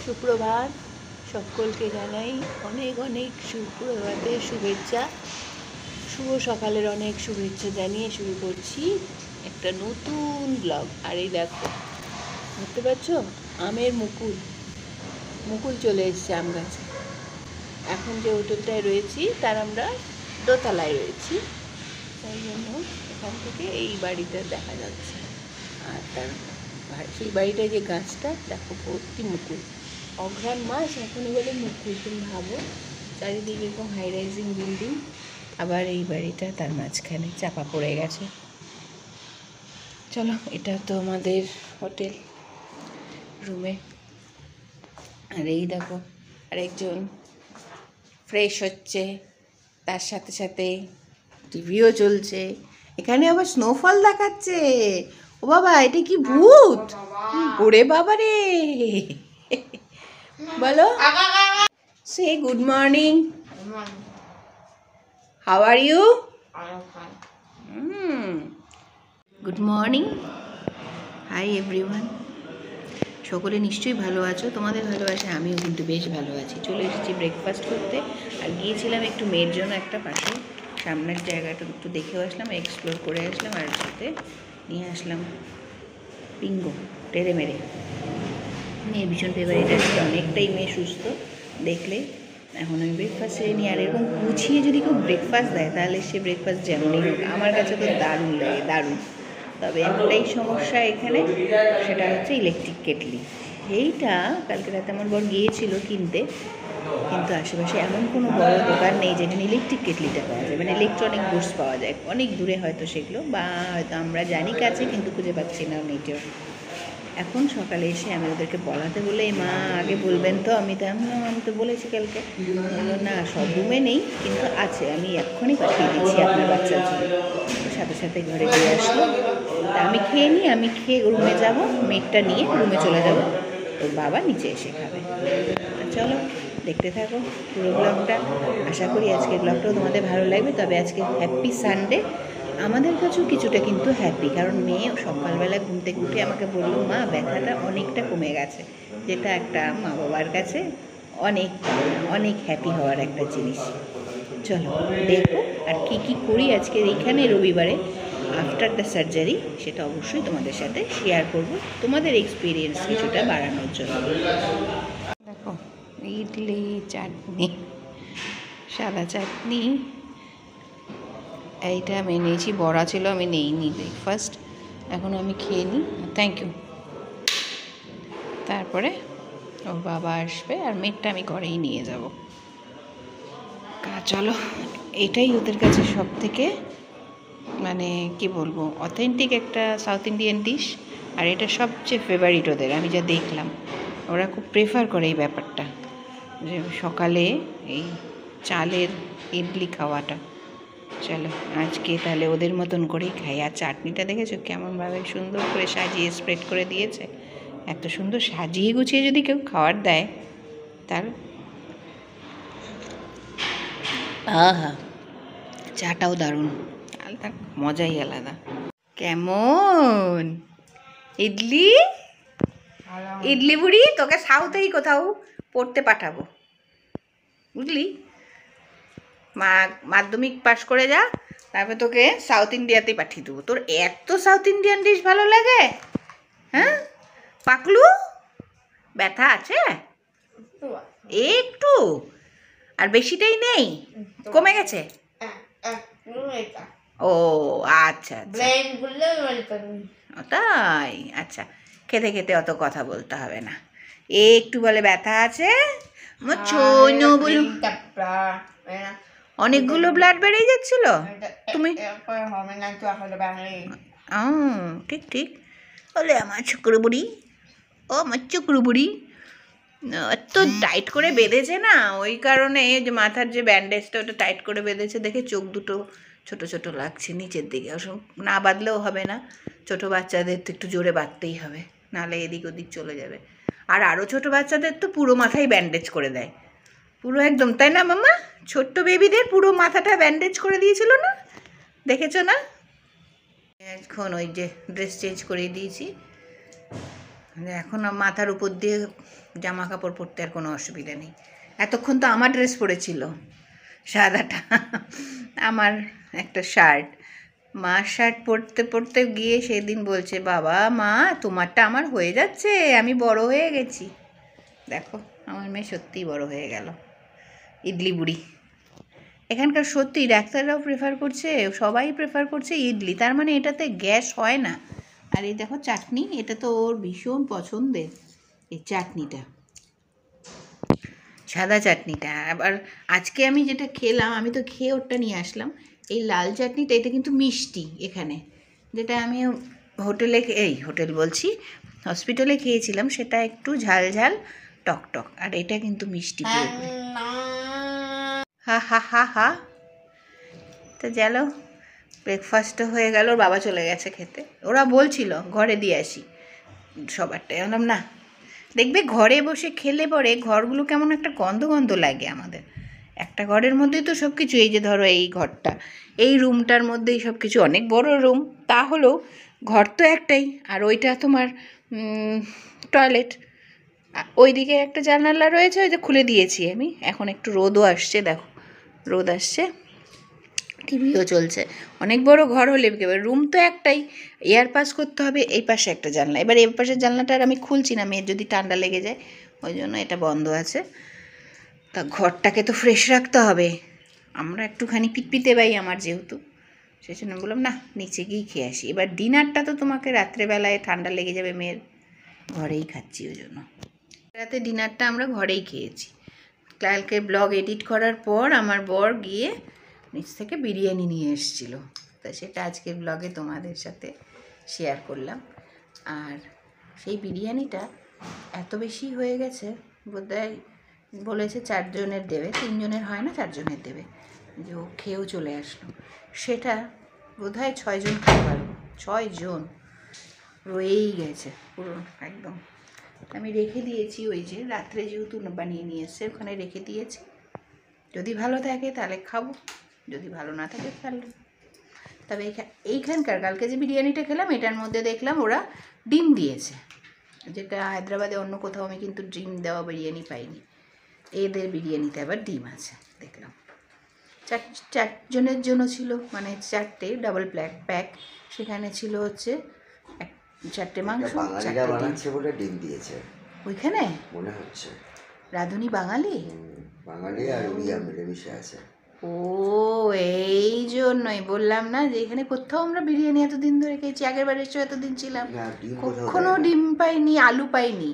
সুপ্রভাত। সকলকে জানাই অনেক অনেক সুপ্রভাতের শুভেচ্ছা, শুভ সকালের অনেক শুভেচ্ছা জানিয়ে শুরু করছি একটা নতুন ব্লগ। আর এই দেখো, বুঝতে পারছো, আমের মুকুল চলে এসছে আম গাছে। এখন যে হোটেলটায় রয়েছি তার আমরা দোতলায় রয়েছি, তাই জন্য এখান থেকে এই বাড়িটা দেখা যাচ্ছে। আর তার সেই বাড়িটায় যে গাছটা দেখো, ভর্তি মুকুল। অঘ্রাণ মাস এখনই বলে মুকুল। তুমি ভাবো, চারিদিকে এরকম হাই রাইজিং বিল্ডিং, আবার এই বাড়িটা তার মাঝখানে চাপা পড়ে গেছে। চলো, এটা তো আমাদের হোটেল রুমে। আর এই দেখো, আরেকজন ফ্রেশ হচ্ছে, তার সাথে সাথে টিভিও চলছে। এখানে আবার স্নোফল দেখাচ্ছে। ও বাবা, এটা কি ভূত? ওরে বাবা রে! বলো, সে good morning, how are you? Good morning, hi everyone. সকলে নিশ্চয়ই ভালো আছো, তোমাদের ভালোবাসে আমিও কিন্তু বেশ ভালো আছি। চলে এসেছি ব্রেকফাস্ট করতে। আর গিয়েছিলাম একটু মেয়ের জন্য একটা পাশে সামনের জায়গাটা একটু দেখেও আসলাম, এক্সপ্লোর করে আসলাম। আর সাথে নিয়ে আসলাম পিঙ্গো টেরে মেরে। মেয়ে ভীষণ ফেভারিট আছে, অনেকটাই মেয়ে সুস্থ দেখলে। এখন আমি ব্রেকফাস্ট সেরে নিই। আর এরকম গুছিয়ে যদি কেউ ব্রেকফাস্ট দেয় তাহলে সে ব্রেকফাস্ট যেমনই হোক আমার কাছে তো দারুণ লাগে, দারুণ। তবে একটাই সমস্যা এখানে, সেটা হচ্ছে ইলেকট্রিক কেটলি। এইটা কালকে রাতে আমার বর গিয়েছিল কিনতে, কিন্তু আশেপাশে এমন কোনো বড় দোকান নেই যেখানে ইলেকট্রিক কেটলিটা পাওয়া যায়, মানে ইলেকট্রনিক গুডস পাওয়া যায়। অনেক দূরে হয়তো সেগুলো, বা হয়তো আমরা জানি কাছে কিন্তু খুঁজে পাচ্ছি না নেটেও। এখন সকালে এসে আমি ওদেরকে বলাতে বলে, মা আগে বলবেন তো। আমি তো বলেছি কালকে। বললো না, সব রুমে নেই, কিন্তু আছে, আমি এক্ষুনি পাঠিয়ে দিচ্ছি আপনার বাচ্চার জন্য। সাথে সাথে ঘরে দিয়ে আসলো। তা আমি খেয়ে নিই, আমি খেয়ে রুমে যাব, মেটটা নিয়ে রুমে চলে যাব, ওর বাবা নিচে এসে খাবে। চলো, দেখতে থাকো পুরো ব্লগটা। আশা করি আজকের ব্লগটাও তোমাদের ভালো লাগবে। তবে আজকে হ্যাপি সানডে আমাদের কাছেও কিছুটা কিন্তু হ্যাপি, কারণ মেয়ে সকালবেলা ঘুম থেকে উঠে আমাকে বললো, মা ব্যথাটা অনেকটা কমে গেছে, যেটা একটা মা বাবার কাছে অনেক অনেক হ্যাপি হওয়ার একটা জিনিস। চলো দেখো আর কি কি করি আজকে এইখানে রবিবারে আফটার দ্য সার্জারি, সেটা অবশ্যই তোমাদের সাথে শেয়ার করব, তোমাদের এক্সপিরিয়েন্স কিছুটা বাড়ানোর জন্য। দেখো, ইডলি, চাটনি, সাদা চাটনি, এইটা আমি নিয়েছি। বড়া ছিল, আমি নেইনি ব্রেকফাস্ট, এখনও আমি খেয়ে নিই। Thank you. তারপরে ওর বাবা আসবে, আর মেটটা আমি ঘরেই নিয়ে যাব। চলো, এটাই ওদের কাছে সব থেকে মানে কি বলবো, অথেন্টিক একটা সাউথ ইন্ডিয়ান ডিশ। আর এটা সবচেয়ে ফেভারিট ওদের, আমি যা দেখলাম। ওরা খুব প্রেফার করে এই ব্যাপারটা, যে সকালে এই চালের ইডলি খাওয়াটা। চলো আজকে তাহলে ওদের মতন করেই খাই। আর চাটনিটা দেখেছো কেমনভাবে সুন্দর করে সাজিয়ে স্প্রেড করে দিয়েছে। এত সুন্দর সাজিয়ে গুছিয়ে যদি কেউ খাবার দেয়, তার আহা, চাটাও দারুণ, তার মজাই আলাদা। কেমন ইডলি? ইডলি বুড়ি, তোকে সাউথেই কোথাও পড়তে পাঠাবো, বুঝলি? মাধ্যমিক পাশ করে যা, তারপরে তোকে সাউথ ইন্ডিয়াতেই পাঠিয়ে দেবো। তোর এত সাউথ ইন্ডিয়ান ডিশ ভালো লাগে? হ্যাঁ পাকলু, ব্যথা আছে একটু? আর বেশিটাই নেই, কমে গেছে? ও আচ্ছা, তাই? আচ্ছা, খেতে খেতে অত কথা বলতে হবে না। একটু বলে ব্যথা আছে, অনেকগুলো ব্লাড বেরিয়ে যাচ্ছিল। তুমি ঠিক ঠিক বলে, আমার শুক্র বুড়ি, ও আমার শুক্র বুড়ি এত টাইট করে বেঁধেছে না, ওই কারণে যে মাথার যে ব্যান্ডেজটা ওটা টাইট করে বেঁধেছে দেখে চোখ দুটো ছোট ছোট লাগছে নিচের দিকে। না বাঁধলেও হবে না, ছোট বাচ্চাদের তো একটু জোরে বাঁধতেই হবে, নাহলে এদিক ওদিক চলে যাবে। আর আরও ছোট বাচ্চাদের তো পুরো মাথায় ব্যান্ডেজ করে দেয়, পুরো একদম, তাই না মাম্মা? ছোট্ট বেবিদের পুরো মাথাটা ব্যান্ডেজ করে দিয়েছিল না, দেখেছো না? এখন ওই যে ড্রেস চেঞ্জ করে দিয়েছি, এখন মাথার উপর দিয়ে জামা কাপড় পরতে আর কোনো অসুবিধা নেই। এতক্ষণ তো আমার ড্রেস পরেছিল, সাদাটা আমার একটা শার্ট। মা শার্ট পরতে পরতে গিয়ে সেদিন বলছে, বাবা মা তোমারটা আমার হয়ে যাচ্ছে, আমি বড় হয়ে গেছি। দেখো আমার মেয়ে সত্যিই বড় হয়ে গেল, ইডলি বুড়ি। এখানকার সত্যি ডাক্তাররাও প্রেফার করছে, সবাই প্রেফার করছে ইডলি, তার মানে এটাতে গ্যাস হয় না। আর এই দেখো চাটনি, এটা তো ওর ভীষণ পছন্দের, এই চাটনিটা, সাদা চাটনিটা। আবার আজকে আমি যেটা খেলাম, আমি তো খেয়ে ওরটা নিয়ে আসলাম, এই লাল চাটনিটা, এটা কিন্তু মিষ্টি। এখানে যেটা আমি হোটেলে, হোটেল বলছি, হসপিটালে খেয়েছিলাম, সেটা একটু ঝাল ঝাল টক টক, আর এটা কিন্তু মিষ্টি পুরোপুরি। হা হা হা হা। তো চলো, ব্রেকফাস্টও হয়ে গেল, ওর বাবা চলে গেছে খেতে। ওরা বলছিল ঘরে দিয়ে আসি সবারটাই, বললাম না, দেখবে ঘরে বসে খেলে পরে ঘরগুলো কেমন একটা গন্ধ গন্ধ লাগে আমাদের। একটা ঘরের মধ্যেই তো সব কিছু, এই যে ধরো এই ঘরটা, এই রুমটার মধ্যেই সব কিছু, অনেক বড় রুম, তা হলেও ঘর তো একটাই। আর ওইটা তোমার টয়লেট, ওইদিকে একটা জানালা রয়েছে, ওই যে খুলে দিয়েছি আমি। এখন একটু রোদও আসছে, দেখো রোদ আসছে, টিভিও চলছে। অনেক বড় ঘর হলে এবার রুম তো একটাই, এয়ার পাস করতে হবে এই পাশে একটা জানলা। এবার এই পাশের জানলাটা আর আমি খুলছি না, মেয়ের যদি ঠান্ডা লেগে যায়, ওই জন্য এটা বন্ধ আছে। তা ঘরটাকে তো ফ্রেশ রাখতে হবে, আমরা একটুখানি পিটপিটে পাই আমার যেহেতু, সেই জন্য বললাম না, নিচে গিয়েই খেয়ে আসি। এবার ডিনারটা তো তোমাকে রাত্রেবেলায় ঠান্ডা লেগে যাবে মেয়ের, ঘরেই খাচ্ছি ওই জন্য। রাতে ডিনারটা আমরা ঘরেই খেয়েছি। কালকে ব্লগ এডিট করার পর আমার বর গিয়ে নিচ থেকে বিরিয়ানি নিয়ে এসেছিল, তা সেটা আজকের ব্লগে তোমাদের সাথে শেয়ার করলাম। আর সেই বিরিয়ানিটা এত বেশি হয়ে গেছে, বোধহয় বলেছে 4 জনের দেবে, 3 জনের হয় না, 4 জনের দেবে, যে ও খেয়েও চলে আসলো। সেটা বোধহয় 6 জন খেতে পারবো, 6 জন রয়েই গেছে পুরো একদম। আমি রেখে দিয়েছি, ওই যে রাত্রে যেহেতু বানিয়ে নিয়ে এসছে, ওখানে রেখে দিয়েছি, যদি ভালো থাকে তাহলে খাবো, যদি ভালো না থাকে তাহলে। তবে এইখানকার কালকে যে বিরিয়ানিটা খেলাম, এটার মধ্যে দেখলাম ওরা ডিম দিয়েছে, যেটা হায়দ্রাবাদে অন্য কোথাও আমি কিন্তু ডিম দেওয়া বিরিয়ানি পাইনি। এদের বিরিয়ানিতে আবার ডিম আছে দেখলাম। 4 জনের জন্য ছিল, মানে 4টে ডাবল প্যাক, সেখানে ছিল হচ্ছে 4টে মাংস, 4টে বলে ডিম দিয়েছে ওইখানে মনে হচ্ছে। রাঁধুনি বাঙালি, বাঙালি আর উড়িয়া মিলেমিশে আছে। ও এই জন্যই বললাম না যে এখানে কোথাও আমরা বিরিয়ানি এতদিন ধরে খেয়েছি, আগের বার এসেও এতদিন ছিলাম, কখনো ডিম পাইনি, আলু পাইনি।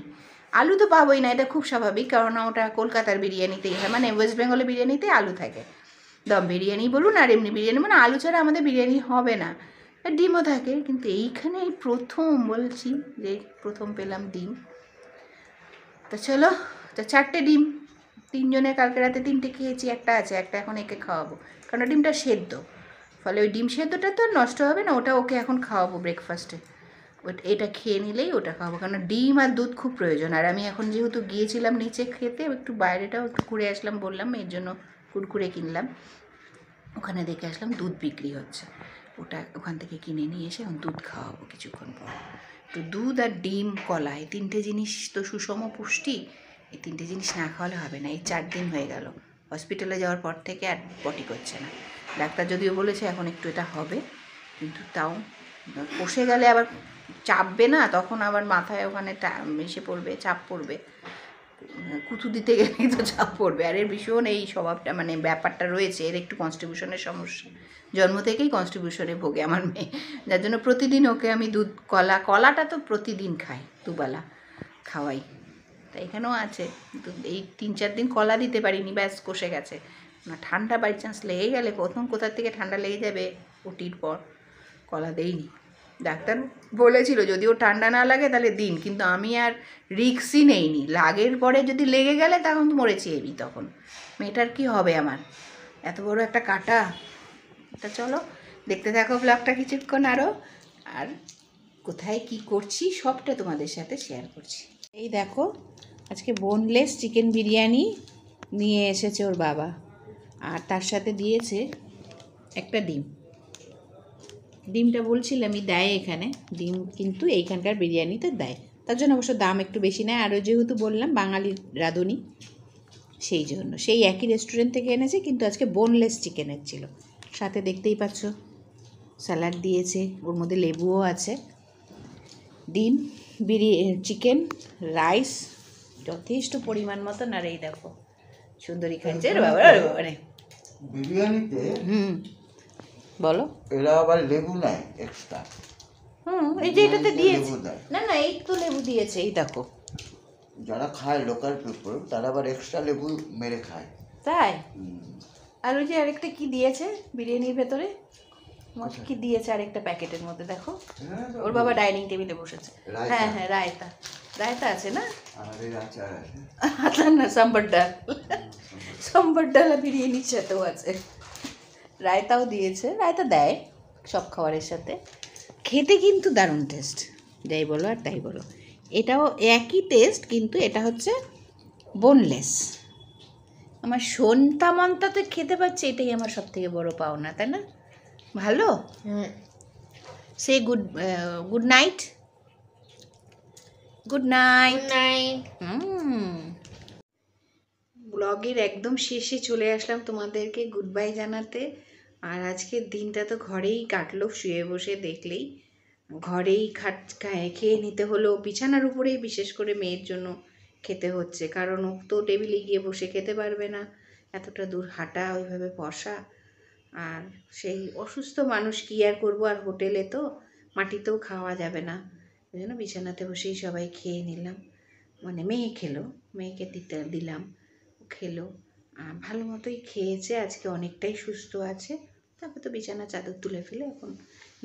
আলু তো পাবোই না, এটা খুব স্বাভাবিক, কারণ ওটা কলকাতার বিরিয়ানিতেই হয়, মানে ওয়েস্ট বেঙ্গলের বিরিয়ানিতে আলু থাকে। দম বিরিয়ানি বলুন আর এমনি বিরিয়ানি, মানে আলু ছাড়া আমাদের বিরিয়ানি হবে না, আর ডিমও থাকে। কিন্তু এইখানে এই প্রথম বলছি যে প্রথম পেলাম ডিম। তো চলো, তো 4টে ডিম, 3 জনের, কালকে রাতে 3টে খেয়েছি, একটা আছে, একটা এখন একে খাওয়াবো, কারণ ডিমটা সেদ্ধ, ফলে ওই ডিম সেদ্ধটা তো আর নষ্ট হবে না, ওটা ওকে এখন খাওয়াবো ব্রেকফাস্টে। এটা খেয়ে নিলেই ওটা খাওয়াবো, কারণ ডিম আর দুধ খুব প্রয়োজন। আর আমি এখন যেহেতু গিয়েছিলাম নিচে খেতে, একটু বাইরেটাও একটু ঘুরে আসলাম, বললাম এর জন্য কুরকুরে কিনলাম, ওখানে দেখে আসলাম দুধ বিক্রি হচ্ছে, ওটা ওখান থেকে কিনে নিয়ে এসে এখন দুধ খাওয়াবো কিছুক্ষণ পর। তো দুধ আর ডিম কলা, এই 3টে জিনিস তো সুষম পুষ্টি, এই 3টে জিনিস না খাওয়ালে হবে না। এই 4 দিন হয়ে গেল হসপিটালে যাওয়ার পর থেকে আর পটি করছে না। ডাক্তার যদিও বলেছে এখন একটু এটা হবে, কিন্তু তাও কষে গেলে আবার চাপবে না, তখন আবার মাথায় ওখানে এসে পড়বে, চাপ পড়বে, কুথু দিতে গেলেই তো চাপ পড়বে। আর এর ভীষণ এই স্বভাবটা, মানে ব্যাপারটা রয়েছে, এর একটু কনস্টিটিউশনের সমস্যা, জন্ম থেকেই কনস্টিটিউশনে ভোগে আমার মেয়ে, যার জন্য প্রতিদিন ওকে আমি দুধ কলাটা তো প্রতিদিন খাই, দুবেলা খাওয়াই। তা এখানেও আছে, এই 3-4 দিন কলা দিতে পারিনি, ব্যাস কষে গেছে না। ঠান্ডা বাই চান্স লেগে গেলে, প্রথম কোথা থেকে ঠান্ডা লেগে যাবে ওটির পর, কলা দেইনি। ডাক্তার বলেছিল যদিও ঠান্ডা না লাগে তাহলে দিন, কিন্তু আমি আর রিক্সই নেইনি, লাগের পরে যদি লেগে গেলে তখন তো মরেছি এবি, তখন মেয়েটার কি হবে আমার, এত বড় একটা কাটা। তা চলো দেখতে থাকো ব্লগটা কিছুক্ষণ আরও, আর কোথায় কি করছি সবটা তোমাদের সাথে শেয়ার করছি। এই দেখো আজকে বোনলেস চিকেন বিরিয়ানি নিয়ে এসেছে ওর বাবা, আর তার সাথে দিয়েছে একটা ডিম। ডিমটা বলছিলামই দেয় এখানে, ডিম কিন্তু এইখানকার বিরিয়ানিতে দেয়, তা তার জন্য অবশ্য দাম একটু বেশি নেয়, আরও যেহেতু বললাম বাঙালির রাঁধুনি, সেই জন্য সেই একই রেস্টুরেন্ট থেকে এনেছে, কিন্তু আজকে বোনলেস চিকেনের ছিল। সাথে দেখতেই পাচ্ছ স্যালাড দিয়েছে, ওর মধ্যে লেবুও আছে, ডিম, চিকেন, রাইস যথেষ্ট পরিমাণ মতন। আর এই দেখো সুন্দরী খাচ্ছে রে বাবা রে বাবা রে। বিরিয়ানিতে বলো। এরা আবার লেবু নেয় এক্সট্রা। এই যে এটাতে দিয়েছে, লেবু দেয়। না না এই তো লেবু দিয়েছে, এই দেখো। যারা খায় লোকাল পিপল তারা আবার এক্সট্রা লেবু মেরে খায়। তাই? আর ওই যে আরেকটা কি দিয়েছে বিরিয়ানির ভেতরে, কি দিয়েছে আরেকটা প্যাকেটের মধ্যে দেখো। ওর বাবা ডাইনিং টেবিলে বসেছে। হ্যাঁ হ্যাঁ, রায়তা, রায়তা আছে না? আমাদের আচার আছে। আচার না, সাম্বার ডাল, সাম্বার ডাল বিরিয়ানির সাথেও আছে, রায়তাও দিয়েছে। রায়তা দেয় সব খাবারের সাথে, খেতে কিন্তু দারুণ টেস্ট, যাই বলো আর তাই বলো। এটাও একই টেস্ট, কিন্তু এটা হচ্ছে বোনলেস। আমার সন্তা মন্তাতে খেতে পাচ্ছে, এটাই আমার সব থেকে বড় পাওনা, তাই না? ভালো। সে গুড নাইট, গুড নাইট। ব্লগের একদম শেষে চলে আসলাম তোমাদেরকে গুড বাই জানাতে। আর আজকের দিনটা তো ঘরেই কাটলো, শুয়ে বসে দেখলেই, ঘরেই খেয়ে নিতে হলো, বিছানার উপরেই বিশেষ করে মেয়ের জন্য খেতে হচ্ছে, কারণ ও তো টেবিলে গিয়ে বসে খেতে পারবে না, এতটা দূর হাঁটা, ওইভাবে বসা। আর সেই অসুস্থ মানুষ কী আর করবো, আর হোটেলে তো মাটিতেও খাওয়া যাবে না, ওই জন্য বিছানাতে বসেই সবাই খেয়ে নিলাম। মানে মেয়ে খেলো, মেয়েকে দিলাম, ও খেলো, ভালো মতোই খেয়েছে, আজকে অনেকটাই সুস্থ আছে। তারপর তো বিছানা চাদর তুলে ফেলে এখন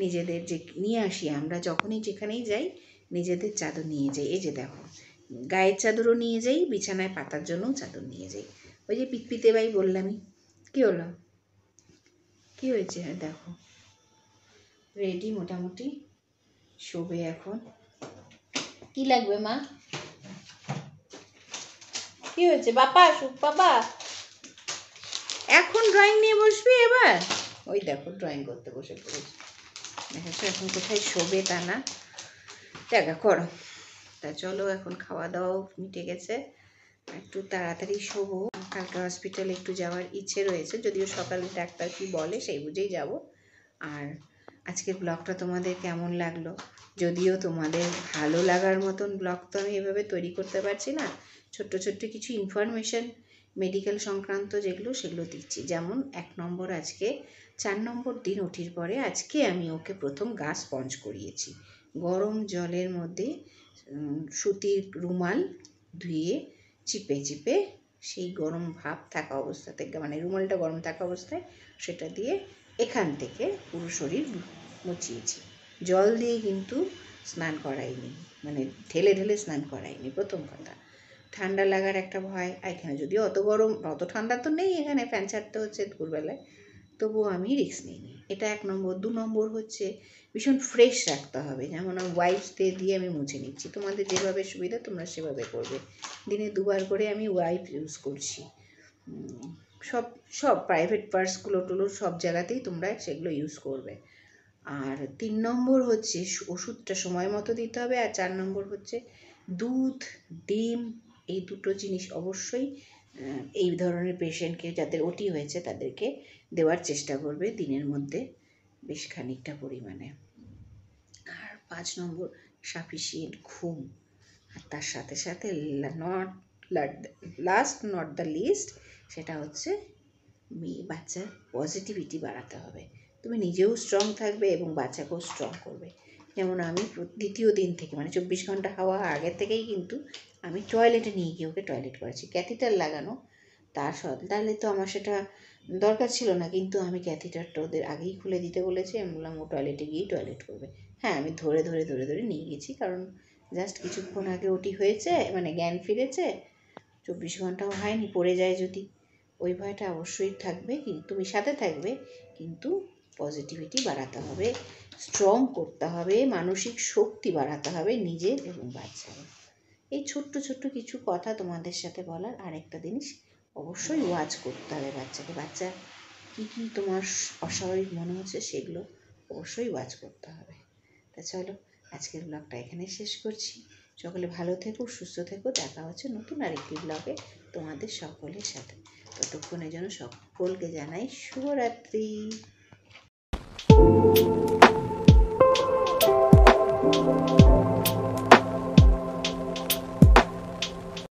নিজেদের যে নিয়ে আসি আমরা, যখনই যেখানেই যাই নিজেদের চাদর নিয়ে যাই। এই যে দেখো, গায়ের চাদরও নিয়ে যাই, বিছানায় পাতার জন্যও চাদর নিয়ে যাই। ওই যে পিতপিতে ভাই বললামই। কী হলো, কী হয়েছে? দেখো রেডি মোটামুটি, শোবে এখন। কি লাগবে মা? কি হয়েছে? বাবা আসুক, বাবা এখন ড্রয়িং নিয়ে বসবি এবার। ওই দেখো ড্রয়িং করতে বসে পড়েছে, দেখো এখন কোথায় শোবে তা না, দেখা করো। তা চলো, এখন খাওয়া দাওয়াও মিটে গেছে, একটু তাড়াতাড়ি শোবো। কালকে হসপিটালে একটু যাওয়ার ইচ্ছে রয়েছে, যদিও সকালে ডাক্তার কি বলে সেই বুঝেই যাব। আর আজকের ব্লগটা তোমাদের কেমন লাগলো? যদিও তোমাদের ভালো লাগার মতন ব্লগ তো আমি এভাবে তৈরি করতে পারছি না, ছোট্ট ছোট্ট কিছু ইনফরমেশন মেডিকেল সংক্রান্ত যেগুলো সেগুলো দিচ্ছি। যেমন 1 নম্বর, আজকে 4 নম্বর দিন ওঠির পরে আজকে আমি ওকে প্রথম গা স্পঞ্জ করিয়েছি, গরম জলের মধ্যে সুতির রুমাল ধুয়ে চিপে চিপে সেই গরম ভাব থাকা অবস্থা থেকে, মানে রুমালটা গরম থাকা অবস্থায় সেটা দিয়ে এখান থেকে পুরো শরীর মুছিয়েছি। জল দিয়ে কিন্তু স্নান করাইনি, মানে ঢেলে ঢেলে স্নান করাইনি, প্রথম কথা। ঠান্ডা লাগার একটা ভয়, এখানে যদিও অত গরম অত ঠান্ডা তো নেই, এখানে ফ্যান ছাড়তে হচ্ছে দুপুরবেলায়, তবুও আমি রিস্ক নিইনি। এটা 1 নম্বর। 2 নম্বর হচ্ছে ভীষণ ফ্রেশ রাখতে হবে, যেমন আমি ওয়াইপস দিয়ে আমি মুছে নিচ্ছি, তোমাদের যেভাবে সুবিধা তোমরা সেভাবে করবে। দিনে 2 বার করে আমি ওয়াইপ ইউজ করছি, সব সব প্রাইভেট পার্সগুলো সব জায়গাতেই তোমরা সেগুলো ইউজ করবে। আর 3 নম্বর হচ্ছে ওষুধটা সময় মতো দিতে হবে। আর 4 নম্বর হচ্ছে দুধ, ডিম, এই দুটো জিনিস অবশ্যই এই ধরনের পেশেন্টকে, যাদের ওটি হয়েছে তাদেরকে দেওয়ার চেষ্টা করবে দিনের মধ্যে বেশ খানিকটা পরিমাণে। আর 5 নম্বর সাফিসিয়েন্ট ঘুম। আর তার সাথে সাথে লাস্ট নট দ্য লিস্ট, সেটা হচ্ছে বাচ্চার পজিটিভিটি বাড়াতে হবে। তুমি নিজেও স্ট্রং থাকবে এবং বাচ্চাকেও স্ট্রং করবে। যেমন আমি দ্বিতীয় দিন থেকে, মানে 24 ঘন্টা হওয়া আগের থেকেই কিন্তু আমি টয়লেটে নিয়ে গিয়ে ওকে টয়লেট করাচ্ছি, ক্যাথিটার লাগানো। তাহলে তো আমার সেটা দরকার ছিল না, কিন্তু আমি ক্যাথিটারটা ওদের আগেই খুলে দিতে বলেছি। আমি বললাম ও টয়লেটে গিয়েই টয়লেট করবে। হ্যাঁ, আমি ধরে ধরে ধরে ধরে নিয়ে গেছি, কারণ জাস্ট কিছুক্ষণ আগে ওটি হয়েছে, মানে জ্ঞান ফিরেছে, 24 ঘন্টাও হয়নি, পড়ে যায় যদি, ওই ভয়টা অবশ্যই থাকবে। কিন্তু তুমি সাথে থাকবে, কিন্তু পজিটিভিটি বাড়াতে হবে, স্ট্রং করতে হবে, মানসিক শক্তি বাড়াতে হবে নিজের এবং বাচ্চার। এই ছোট্ট ছোট্ট কিছু কথা তোমাদের সাথে বলার। আরেকটা জিনিস অবশ্যই ওয়াচ করতে হবে বাচ্চাকে, বাচ্চা কী কী তোমার অস্বাভাবিক মনে হচ্ছে সেগুলো অবশ্যই ওয়াচ করতে হবে। তা চলো, আজকের ব্লগটা এখানে শেষ করছি। সকলে ভালো থেকো, সুস্থ থেকো। দেখা হচ্ছে নতুন আরেকটি ব্লগে তোমাদের সকলের সাথে। ততক্ষণের জন্য সকলকে জানাই শুভরাত্রি।